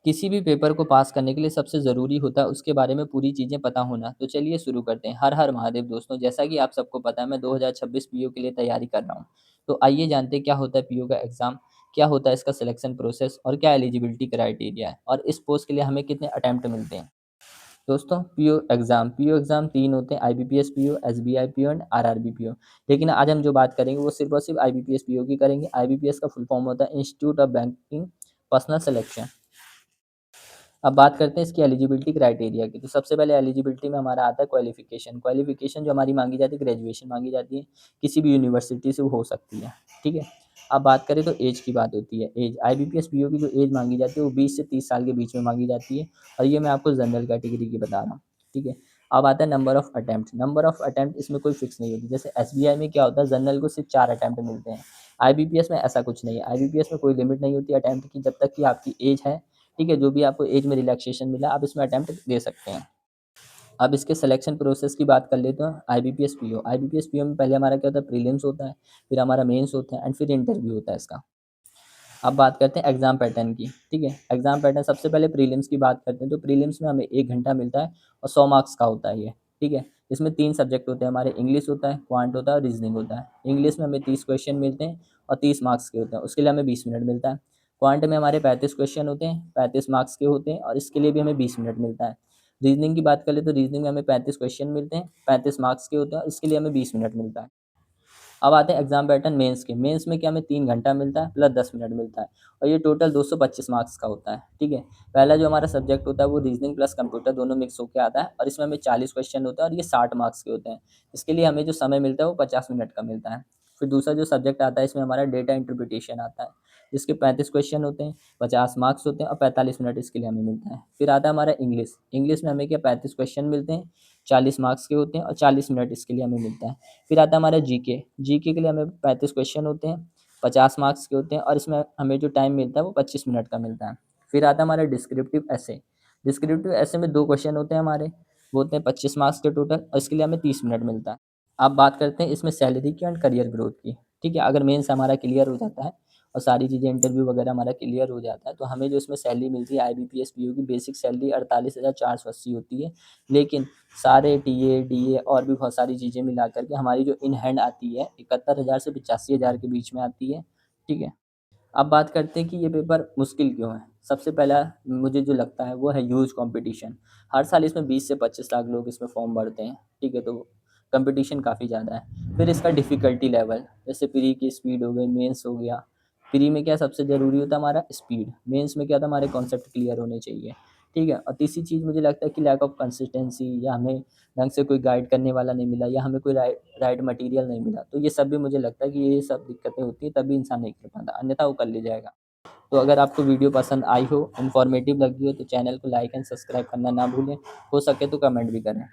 किसी भी पेपर को पास करने के लिए सबसे ज़रूरी होता है उसके बारे में पूरी चीज़ें पता होना। तो चलिए शुरू करते हैं। हर हर महादेव दोस्तों, जैसा कि आप सबको पता है मैं 2026 पीओ के लिए तैयारी कर रहा हूँ। तो आइए जानते हैं क्या होता है पीओ का एग्ज़ाम, क्या होता है इसका सिलेक्शन प्रोसेस और क्या एलिजिबिलिटी क्राइटेरिया है और इस पोस्ट के लिए हमें कितने अटेम्प्ट मिलते हैं। दोस्तों पीओ एग्ज़ाम 3 होते हैं, IBPS PO, SBI PO and RRB PO. लेकिन आज हम जो बात करेंगे वो सिर्फ़ और सिर्फ़ आईबीपीएस पीओ की करेंगे। आईबीपीएस का फुल फॉर्म होता है institute of banking personal selection. अब बात करते हैं इसकी एलिजिबिलिटी क्राइटेरिया की। तो सबसे पहले एलिजिबिलिटी में हमारा आता है क्वालिफ़िकेशन। क्वालिफ़िकेशन जो हमारी माँगी जाती है ग्रेजुएशन माँगी जाती है, किसी भी यूनिवर्सिटी से वो हो सकती है, ठीक है। अब बात करें तो ऐज की बात होती है। ऐज आईबीपीएस पीओ की जो ऐज माँगी जाती है वो 20 से 30 साल के बीच में माँगी जाती है और ये मैं आपको जनरल कैटेगरी की बता रहा हूँ, ठीक है। अब आता है number of attempt. Number of attempt इसमें कोई फिक्स नहीं होती। जैसे एसबीआई में क्या होता है जनरल को सिर्फ़ 4 अटेम्प्ट मिलते हैं। आईबीपीएस में ऐसा कुछ नहीं है। आईबीपीएस में कोई लिमिट नहीं होती अटेम्प्ट की जब तक कि आपकी ऐज है, ठीक है, जो भी आपको एज में रिलैक्सेशन मिला आप इसमें अटेम्प्ट दे सकते हैं। अब इसके सिलेक्शन प्रोसेस की बात कर लेते हैं। आईबीपीएस पीओ, आईबीपीएस पीओ में पहले हमारा क्या होता है प्रीलिम्स होता है, फिर हमारा मेंस होता है एंड फिर इंटरव्यू होता है इसका। अब बात करते हैं एग्ज़ाम पैटर्न की, ठीक है। एग्ज़ाम पैटर्न सबसे पहले प्रीलिम्स की बात करते हैं तो प्रीलिम्स में हमें 1 घंटा मिलता है और 100 मार्क्स का होता है ये, ठीक है। इसमें 3 सब्जेक्ट होते हैं हमारे, इंग्लिश होता है, क्वांट होता है और रीज़निंग होता है। इंग्लिश में हमें 30 क्वेश्चन मिलते हैं और 30 मार्क्स के होते हैं, उसके लिए हमें 20 मिनट मिलता है। क्वांट में हमारे 35 क्वेश्चन होते हैं, 35 मार्क्स के होते हैं और इसके लिए भी हमें 20 मिनट मिलता है। रीज़निंग की बात करें तो रीज़निंग में हमें 35 क्वेश्चन मिलते हैं, 35 मार्क्स के होते हैं और इसके लिए हमें 20 मिनट मिलता है। अब आते हैं एग्जाम पैटर्न मेंस के। मेंस में क्या हमें 3 घंटा मिलता है प्लस 10 मिनट मिलता है और ये टोटल 225 मार्क्स का होता है, ठीक है। पहला जो हमारा सब्जेक्ट होता है वो रीजनिंग प्लस कंप्यूटर दोनों मिक्स होके आता है और इसमें हमें 40 क्वेश्चन होता है और ये 60 मार्क्स के होते हैं। इसके लिए हमें जो समय मिलता है वो 50 मिनट का मिलता है। फिर दूसरा जो सब्जेक्ट आता है इसमें हमारा डेटा इंटरप्रिटेशन आता है, जिसके 35 क्वेश्चन होते हैं, 50 मार्क्स होते हैं और 45 मिनट इसके लिए हमें मिलता है। फिर आता है हमारा इंग्लिश। इंग्लिश में हमें क्या 35 क्वेश्चन मिलते हैं, 40 मार्क्स के होते हैं और 40 मिनट इसके लिए हमें मिलता है। फिर आता है हमारा जीके। जीके के लिए हमें 35 क्वेश्चन होते हैं, 50 मार्क्स के होते हैं और इसमें हमें जो टाइम मिलता है वो 25 मिनट का मिलता है। फिर आता है हमारा डिस्क्रिप्टिव एसे। डिस्क्रिप्टिव एसे में 2 क्वेश्चन होते हैं हमारे, वो होते हैं 25 मार्क्स के टोटल और इसके लिए हमें 30 मिनट मिलता है। अब बात करते हैं इसमें सैलरी की एंड करियर ग्रोथ की, ठीक है। अगर मेंस हमारा क्लियर हो जाता है और सारी चीज़ें इंटरव्यू वगैरह हमारा क्लियर हो जाता है तो हमें जो इसमें सैलरी मिलती है आईबीपीएस पीओ की बेसिक सैलरी 48,480 होती है। लेकिन सारे टीए, डीए और भी बहुत सारी चीज़ें मिला कर के हमारी जो इन हैंड आती है 71,000 से 85,000 के बीच में आती है, ठीक है। अब बात करते हैं कि ये पेपर मुश्किल क्यों है। सबसे पहला मुझे जो लगता है वो है ह्यूज कंपटीशन। हर साल इसमें 20 से 25 लाख लोग इसमें फॉर्म भरते हैं, ठीक है, तो कंपटीशन काफ़ी ज़्यादा है। फिर इसका डिफ़िकल्टी लेवल, जैसे प्री की स्पीड हो गई, मेंस हो गया। प्री में क्या सबसे ज़रूरी होता है हमारा स्पीड, मेंस में क्या था हमारे कॉन्सेप्ट क्लियर होने चाहिए, ठीक है। और तीसरी चीज़ मुझे लगता है कि लैक ऑफ कंसिस्टेंसी, या हमें ढंग से कोई गाइड करने वाला नहीं मिला या हमें कोई राइट मटेरियल नहीं मिला। तो ये सब भी मुझे लगता है कि ये सब दिक्कतें होती हैं तभी इंसान नहीं कर पाता, अन्यथा वो कर ले जाएगा। तो अगर आपको वीडियो पसंद आई हो, इन्फॉर्मेटिव लगी हो तो चैनल को लाइक एंड सब्सक्राइब करना ना भूलें। हो सके तो कमेंट भी करें।